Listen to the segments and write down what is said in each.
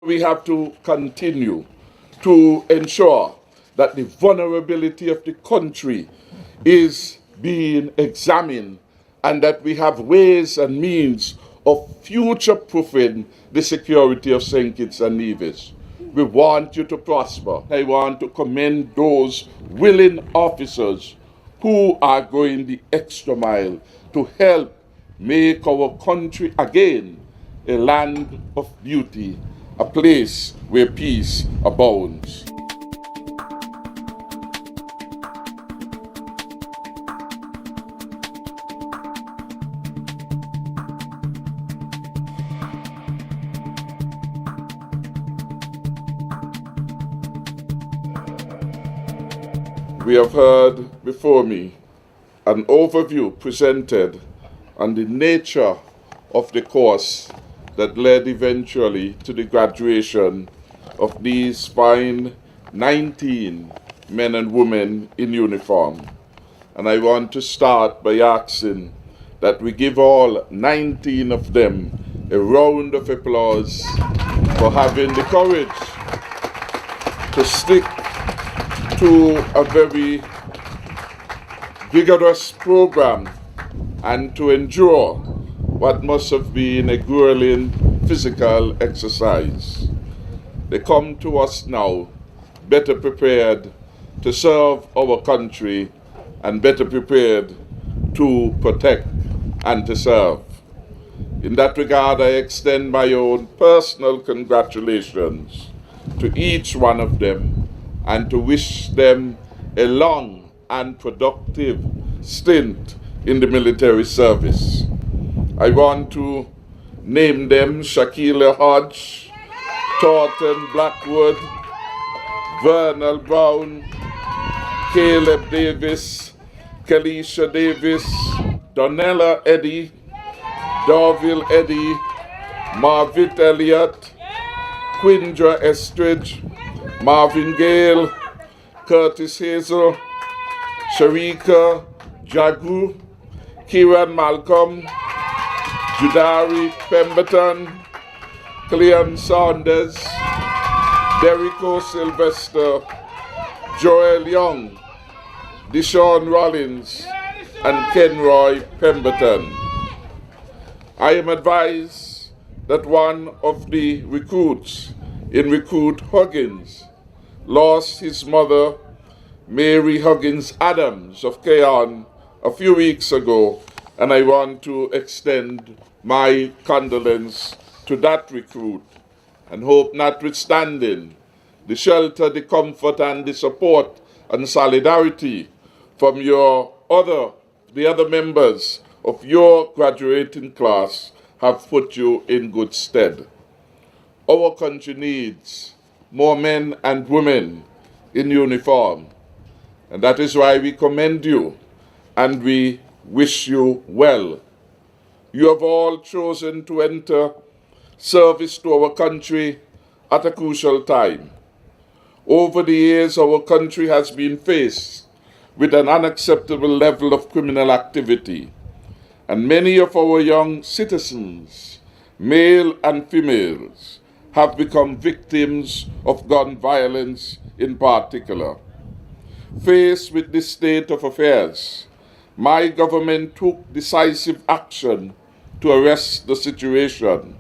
We have to continue to ensure that the vulnerability of the country is being examined and that we have ways and means of future-proofing the security of St. Kitts and Nevis. We want you to prosper. I want to commend those willing officers who are going the extra mile to help make our country again a land of beauty, a place where peace abounds. We have heard before me an overview presented on the nature of the course that led eventually to the graduation of these fine 19 men and women in uniform. And I want to start by asking that we give all 19 of them a round of applause for having the courage to stick to a very vigorous program and to endure what must have been a grueling physical exercise. They come to us now better prepared to serve our country and better prepared to protect and to serve. In that regard, I extend my own personal congratulations to each one of them and to wish them a long and productive stint in the military service. I want to name them Shakila Hodge, Thornton Blackwood, Vernal Brown, Caleb Davis, Kelisha Davis, Donella Eddy, Darville Eddy, Marvit Elliott, Quindra Estridge, Marvin Gale, Curtis Hazel, Sharika Jagu, Kieran Malcolm, Judari Pemberton, Cleon Saunders, Derrico Sylvester, Joel Young, Deshaun Rollins, and Kenroy Pemberton. I am advised that one of the recruits in Recruit Huggins lost his mother, Mary Huggins Adams of Keon, a few weeks ago, and I want to extend my condolence to that recruit and hope, notwithstanding the shelter, the comfort, and the support and solidarity from the other members of your graduating class have put you in good stead. Our country needs more men and women in uniform, and that is why we commend you and we wish you well. You have all chosen to enter service to our country at a crucial time. Over the years, our country has been faced with an unacceptable level of criminal activity, and many of our young citizens, male and females, have become victims of gun violence in particular. Faced with this state of affairs, my government took decisive action to arrest the situation.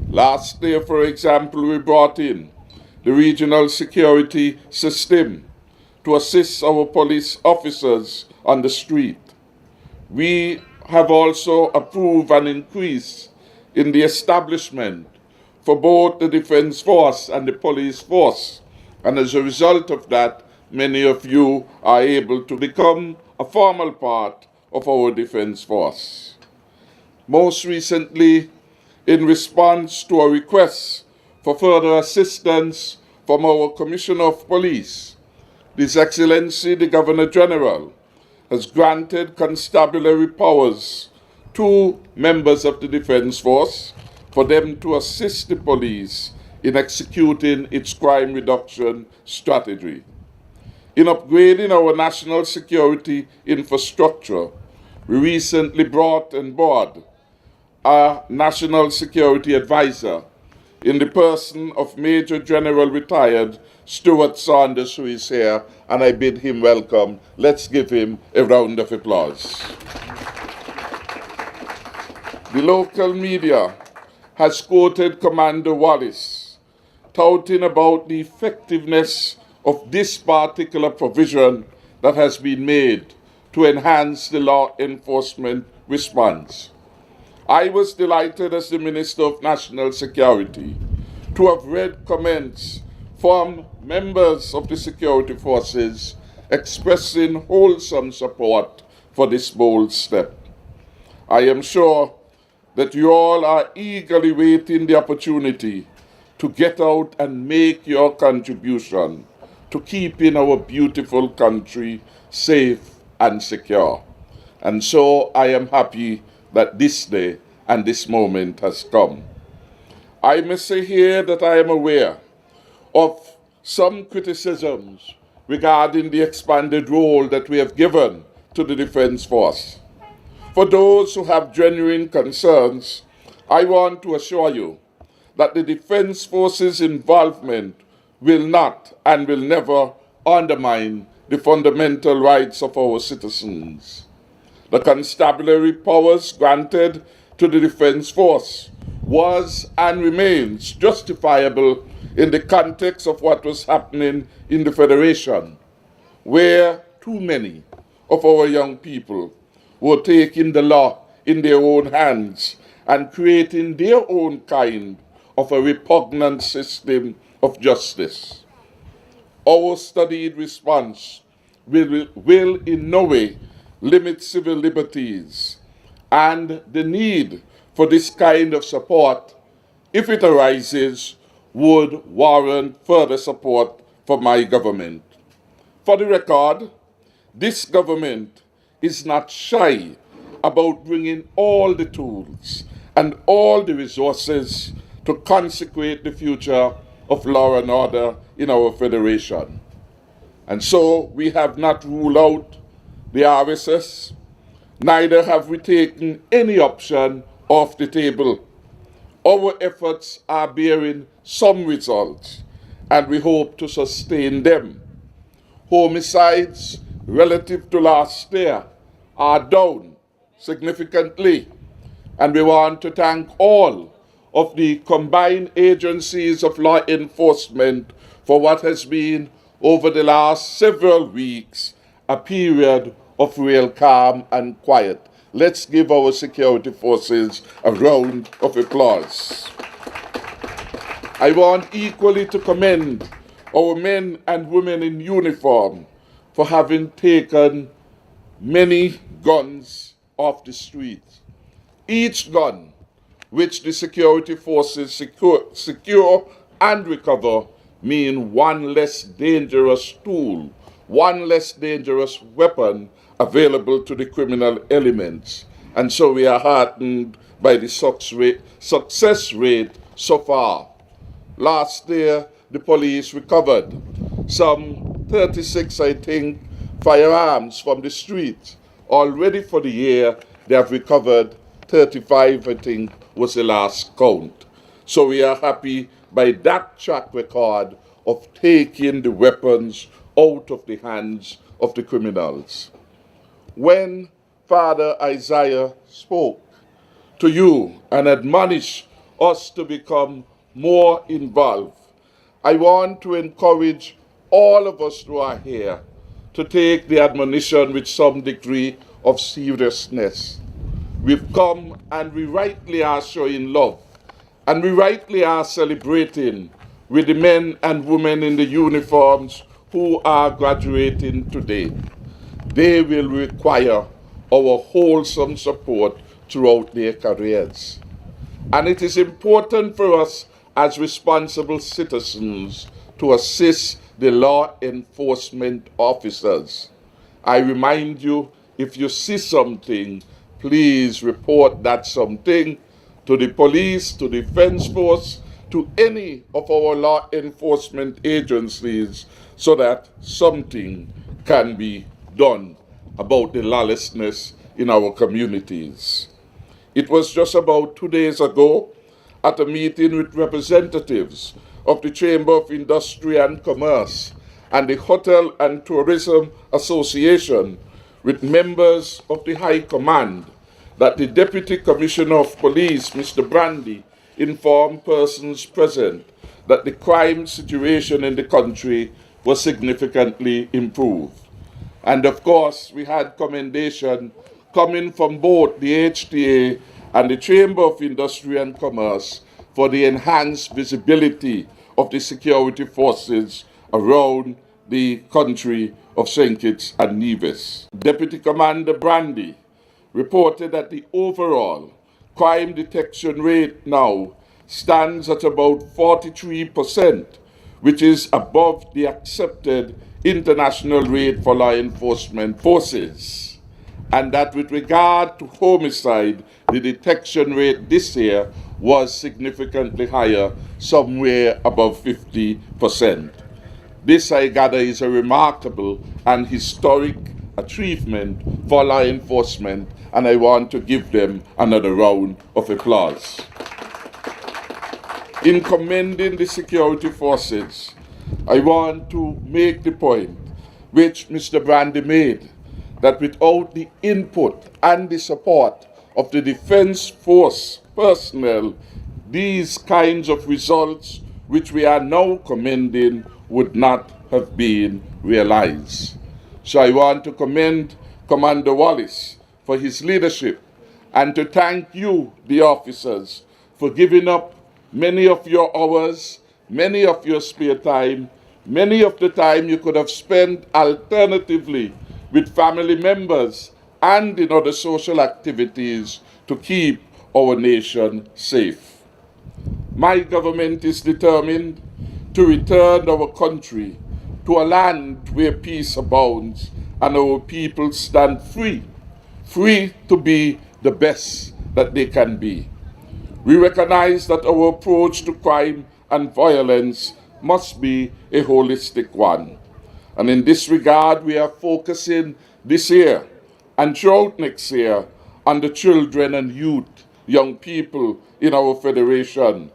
Last year, for example, we brought in the regional security system to assist our police officers on the street. We have also approved an increase in the establishment for both the Defense Force and the Police Force, and as a result of that, many of you are able to become a formal part of our Defense Force. Most recently, in response to a request for further assistance from our Commissioner of Police, His Excellency the Governor General has granted constabulary powers to members of the Defense Force for them to assist the police in executing its crime reduction strategy. In upgrading our national security infrastructure, we recently brought on board a national security advisor in the person of Major General Retired Stuart Saunders, who is here, and I bid him welcome. Let's give him a round of applause. The local media has quoted Commander Wallace, touting about the effectiveness of this particular provision that has been made to enhance the law enforcement response. I was delighted as the Minister of National Security to have read comments from members of the security forces expressing wholesome support for this bold step. I am sure that you all are eagerly waiting the opportunity to get out and make your contribution to keeping our beautiful country safe and secure. And so I am happy that this day and this moment has come. I must say here that I am aware of some criticisms regarding the expanded role that we have given to the Defense Force. For those who have genuine concerns, I want to assure you that the Defense Force's involvement will not and will never undermine the fundamental rights of our citizens. The constabulary powers granted to the Defense Force was and remains justifiable in the context of what was happening in the Federation, where too many of our young people were taking the law in their own hands and creating their own kind of a repugnant system of justice. Our studied response will in no way limit civil liberties, and the need for this kind of support, if it arises, would warrant further support for my government. For the record, this government is not shy about bringing all the tools and all the resources to consecrate the future of law and order in our federation. And so we have not ruled out the RSS, neither have we taken any option off the table. Our efforts are bearing some results, and we hope to sustain them. Homicides relative to last year are down significantly, and we want to thank all of the combined agencies of law enforcement for what has been, over the last several weeks, a period of real calm and quiet. Let's give our security forces a round of applause. I want equally to commend our men and women in uniform for having taken many guns off the street. Each gun which the security forces secure and recover mean one less dangerous tool, one less dangerous weapon available to the criminal elements. And so we are heartened by the success rate so far. Last year, the police recovered some 36, I think, firearms from the streets. Already for the year, they have recovered 35, I think, was the last count. So we are happy by that track record of taking the weapons out of the hands of the criminals. When Father Isaiah spoke to you and admonished us to become more involved, I want to encourage all of us who are here to take the admonition with some degree of seriousness. We've come and we rightly are showing love, and we rightly are celebrating with the men and women in the uniforms who are graduating today. They will require our wholesome support throughout their careers. And it is important for us as responsible citizens to assist the law enforcement officers. I remind you, if you see something, please report that something to the police, to the Defense Force, to any of our law enforcement agencies, so that something can be done about the lawlessness in our communities. It was just about 2 days ago at a meeting with representatives of the Chamber of Industry and Commerce and the Hotel and Tourism Association with members of the High Command that the Deputy Commissioner of Police, Mr. Brandy, informed persons present that the crime situation in the country was significantly improved. And of course, we had commendation coming from both the HTA and the Chamber of Industry and Commerce for the enhanced visibility of the security forces around the country of St. Kitts and Nevis. Deputy Commander Brandy reported that the overall crime detection rate now stands at about 43%, which is above the accepted international rate for law enforcement forces. And that with regard to homicide, the detection rate this year was significantly higher, somewhere above 50%. This, I gather, is a remarkable and historic achievement for law enforcement, and I want to give them another round of applause. In commending the security forces, I want to make the point which Mr. Brandy made, that without the input and the support of the Defense Force personnel, these kinds of results which we are now commending would not have been realized. So I want to commend Commander Wallace for his leadership and to thank you, the officers, for giving up many of your hours, many of your spare time, many of the time you could have spent alternatively with family members and in other social activities to keep our nation safe. My government is determined to return our country to a land where peace abounds and our people stand free to be the best that they can be. We recognize that our approach to crime and violence must be a holistic one. And in this regard, we are focusing this year and throughout next year on the children and youth, young people in our federation.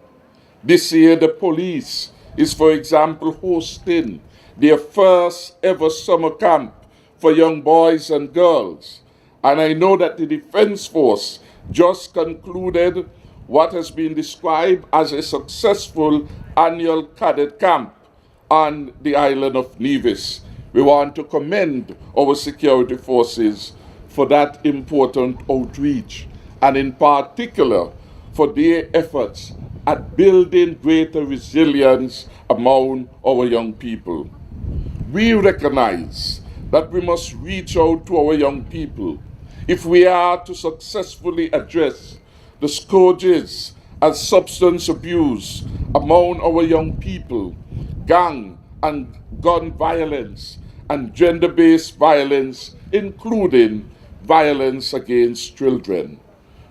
This year, the police is, for example, hosting their first ever summer camp for young boys and girls. And I know that the Defense Force just concluded what has been described as a successful annual cadet camp on the island of Nevis. We want to commend our security forces for that important outreach, and in particular for their efforts at building greater resilience among our young people. We recognize that we must reach out to our young people if we are to successfully address the scourges and substance abuse among our young people, gang and gun violence, and gender-based violence, including violence against children.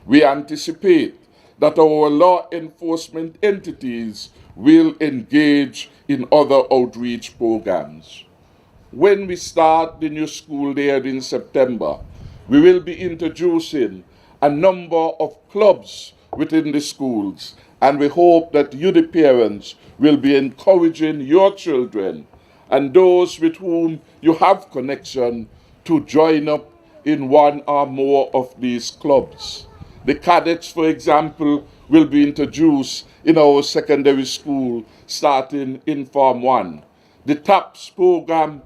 We anticipate that our law enforcement entities will engage in other outreach programs. When we start the new school year in September, we will be introducing a number of clubs within the schools, and we hope that you, the parents, will be encouraging your children and those with whom you have connection to join up in one or more of these clubs. The cadets, for example, will be introduced in our secondary school starting in Form 1. The TAPS program,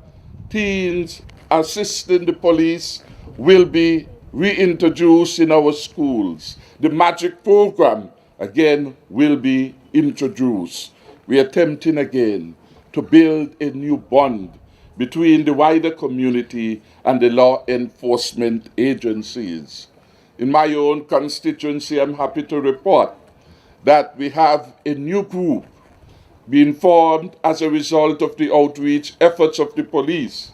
Teens Assisting the Police, will be reintroduced in our schools. The MAGIC program, again, will be introduced. We are attempting again to build a new bond between the wider community and the law enforcement agencies. In my own constituency, I'm happy to report that we have a new group being formed as a result of the outreach efforts of the police,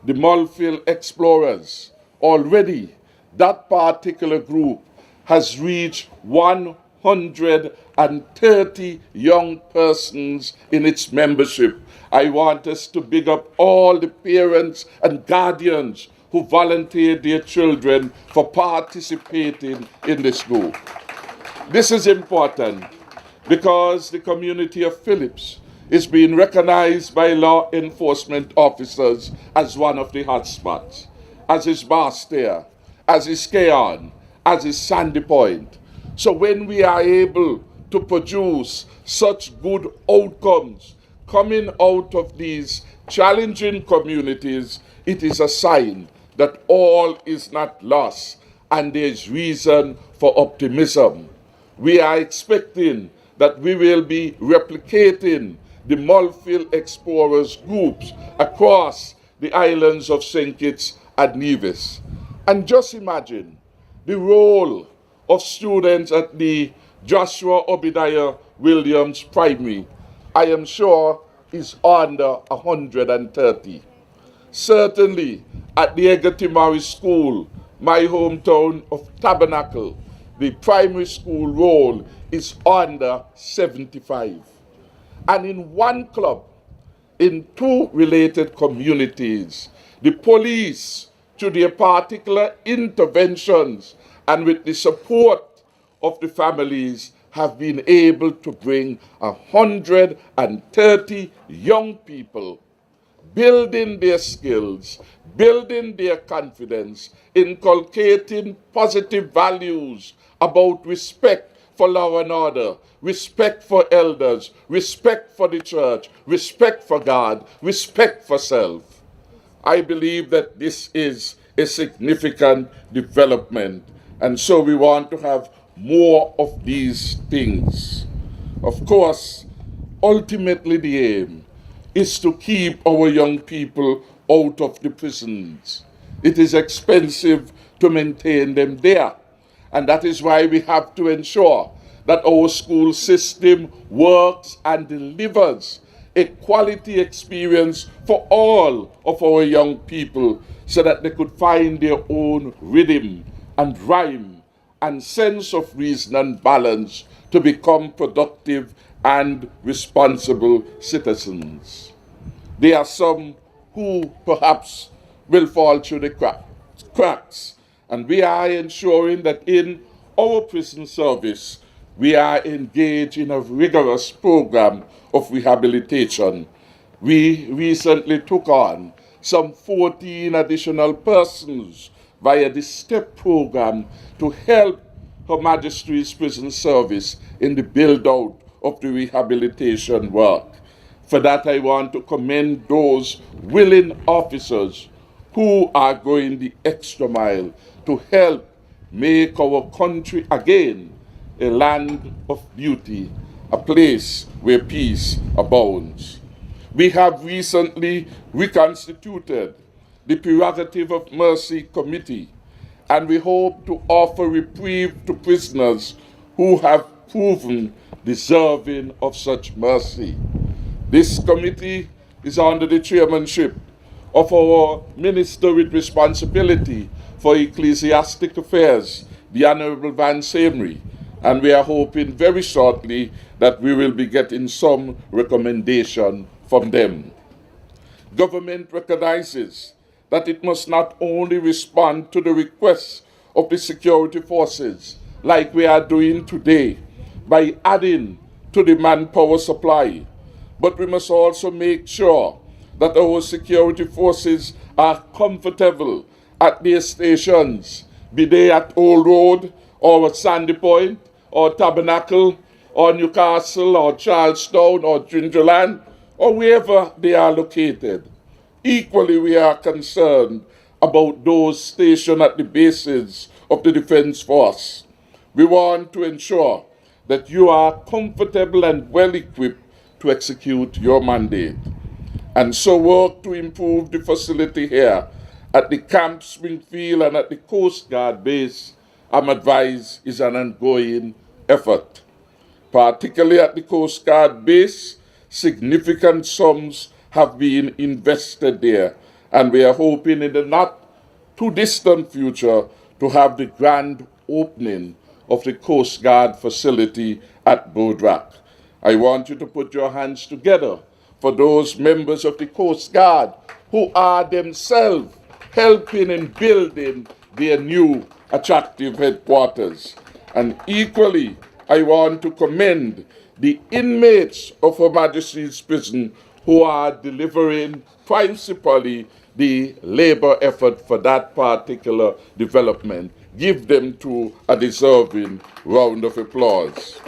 the Mulfield Explorers. Already, that particular group has reached 130 young persons in its membership. I want us to big up all the parents and guardians who volunteered their children for participating in this group. This is important because the community of Phillips is being recognized by law enforcement officers as one of the hotspots, as is Barstow, as is Keon, as is Sandy Point. So when we are able to produce such good outcomes coming out of these challenging communities, it is a sign that all is not lost and there is reason for optimism. We are expecting that we will be replicating the Mulfield Explorers groups across the islands of St. Kitts and Nevis. And just imagine the role of students at the Joshua Obadiah Williams Primary, I am sure, is under 130. Certainly at the Egertimari School, my hometown of Tabernacle, the primary school roll is under 75. And in one club, in two related communities, the police, through their particular interventions and with the support of the families, have been able to bring 130 young people, building their skills, building their confidence, inculcating positive values about respect for law and order, respect for elders, respect for the church, respect for God, respect for self. I believe that this is a significant development, and so we want to have more of these things. Of course, ultimately the aim is to keep our young people out of the prisons. It is expensive to maintain them there, and that is why we have to ensure that our school system works and delivers a quality experience for all of our young people so that they could find their own rhythm and rhyme and sense of reason and balance to become productive and responsible citizens. There are some who perhaps will fall through the cracks, and we are ensuring that in our prison service we are engaged in a rigorous program of rehabilitation. We recently took on some 14 additional persons via the STEP program to help Her Majesty's Prison Service in the build-out of the rehabilitation work. For that, I want to commend those willing officers who are going the extra mile to help make our country again a land of beauty, a place where peace abounds. We have recently reconstituted the Prerogative of Mercy Committee, and we hope to offer reprieve to prisoners who have proven deserving of such mercy. This committee is under the chairmanship of our Minister with responsibility for ecclesiastic affairs, the Honorable Van Samery, and we are hoping very shortly that we will be getting some recommendation from them. Government recognizes that it must not only respond to the requests of the security forces, like we are doing today, by adding to the manpower supply, but we must also make sure that our security forces are comfortable at their stations, be they at Old Road, or at Sandy Point, or Tabernacle, or Newcastle, or Charlestown, or Gingerland, or wherever they are located. Equally, we are concerned about those stationed at the bases of the Defense Force. We want to ensure that you are comfortable and well equipped to execute your mandate. And so work to improve the facility here at the Camp Springfield and at the Coast Guard base, I'm advised, is an ongoing effort. Particularly at the Coast Guard base, significant sums have been invested there, and we are hoping in the not too distant future to have the grand opening of the Coast Guard facility at Boudrak. I want you to put your hands together for those members of the Coast Guard who are themselves helping in building their new attractive headquarters. And equally, I want to commend the inmates of Her Majesty's prison who are delivering principally the labor effort for that particular development. Give them to a deserving round of applause.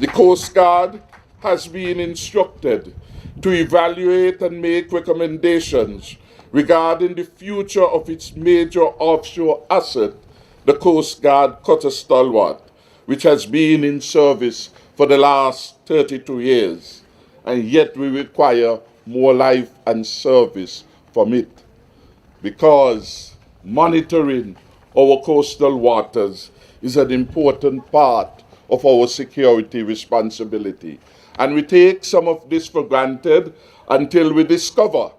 The Coast Guard has been instructed to evaluate and make recommendations regarding the future of its major offshore asset, the Coast Guard Cutter Stalwart, which has been in service for the last 32 years, and yet we require more life and service from it, because monitoring our coastal waters is an important part of our security responsibility. And we take some of this for granted until we discover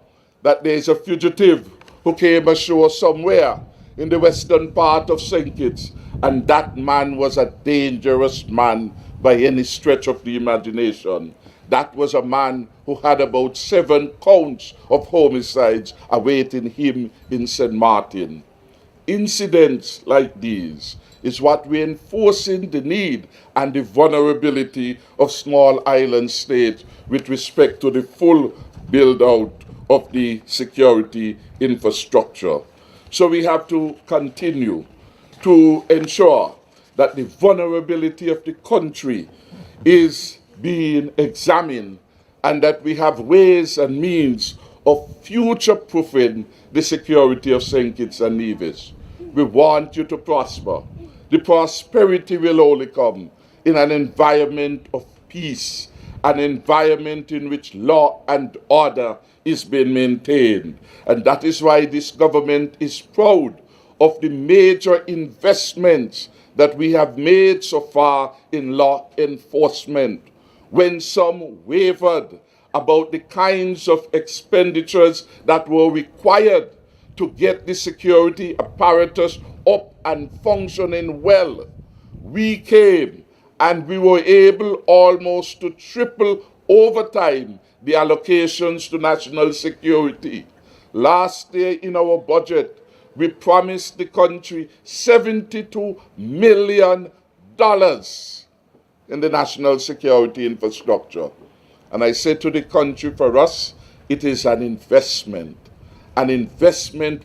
that there is a fugitive who came ashore somewhere in the western part of St. Kitts, and that man was a dangerous man by any stretch of the imagination. That was a man who had about 7 counts of homicides awaiting him in St. Martin. Incidents like these is what we're enforcing the need and the vulnerability of small island states with respect to the full build-out of the security infrastructure. So we have to continue to ensure that the vulnerability of the country is being examined, and that we have ways and means of future-proofing the security of St. Kitts and Nevis. We want you to prosper. The prosperity will only come in an environment of peace, an environment in which law and order is being maintained. And that is why this government is proud of the major investments that we have made so far in law enforcement. When some wavered about the kinds of expenditures that were required to get the security apparatus up and functioning well, we came and we were able almost to triple over time the allocations to national security. Last year in our budget, we promised the country $72 million in the national security infrastructure. And I say to the country, for us, it is an investment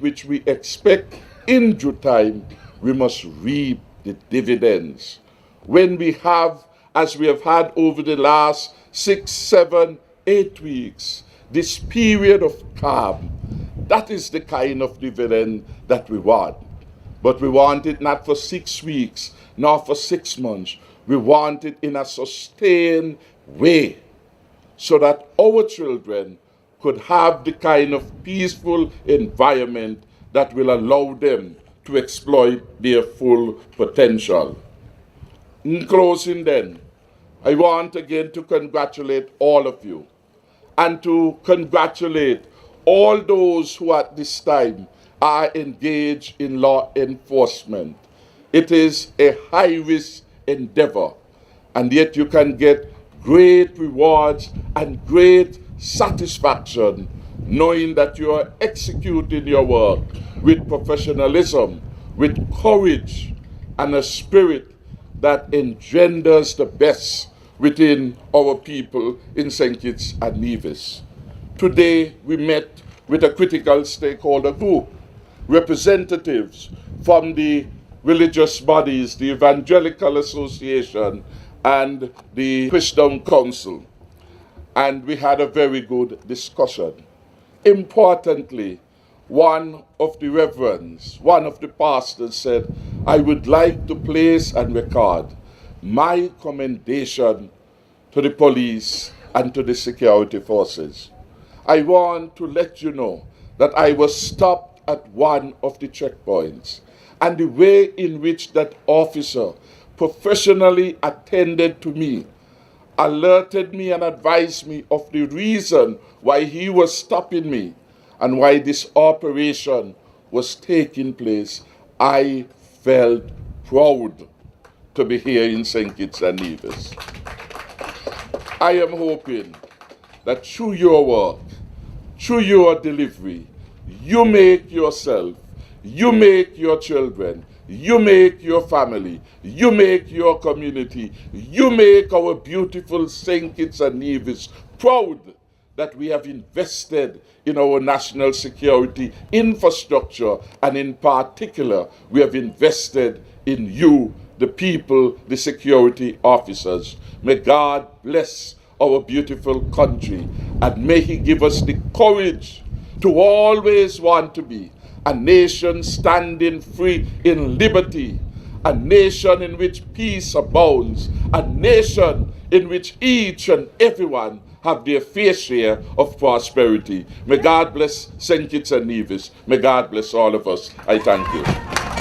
which we expect in due time we must reap the dividends. When we have, as we have had over the last 6, 7, 8 weeks, this period of calm, that is the kind of dividend that we want. But we want it not for 6 weeks, nor for 6 months. We want it in a sustained way, so that our children could have the kind of peaceful environment that will allow them to exploit their full potential. In closing then, I want again to congratulate all of you, and to congratulate all those who at this time are engaged in law enforcement. It is a high-risk endeavor, and yet you can get great rewards and great satisfaction knowing that you are executing your work with professionalism, with courage, and a spirit that engenders the best within our people in St. Kitts and Nevis. Today we met with a critical stakeholder group, representatives from the religious bodies, the Evangelical Association and the Christian Council, and we had a very good discussion. Importantly, one of the reverends, one of the pastors said, I would like to place and record my commendation to the police and to the security forces. I want to let you know that I was stopped at one of the checkpoints, and the way in which that officer professionally attended to me, alerted me and advised me of the reason why he was stopping me and why this operation was taking place, I felt proud to be here in St. Kitts and Nevis. I am hoping that through your work, through your delivery, you make yourself, you make your children, You make your family. You make your community. You make our beautiful St. Kitts-Nevis proud that we have invested in our national security infrastructure, and in particular, we have invested in you, the people, the security officers. May God bless our beautiful country, and may He give us the courage to always want to be a nation standing free in liberty, a nation in which peace abounds, a nation in which each and everyone have their fair share of prosperity. May God bless St. Kitts and Nevis. May God bless all of us. I thank you.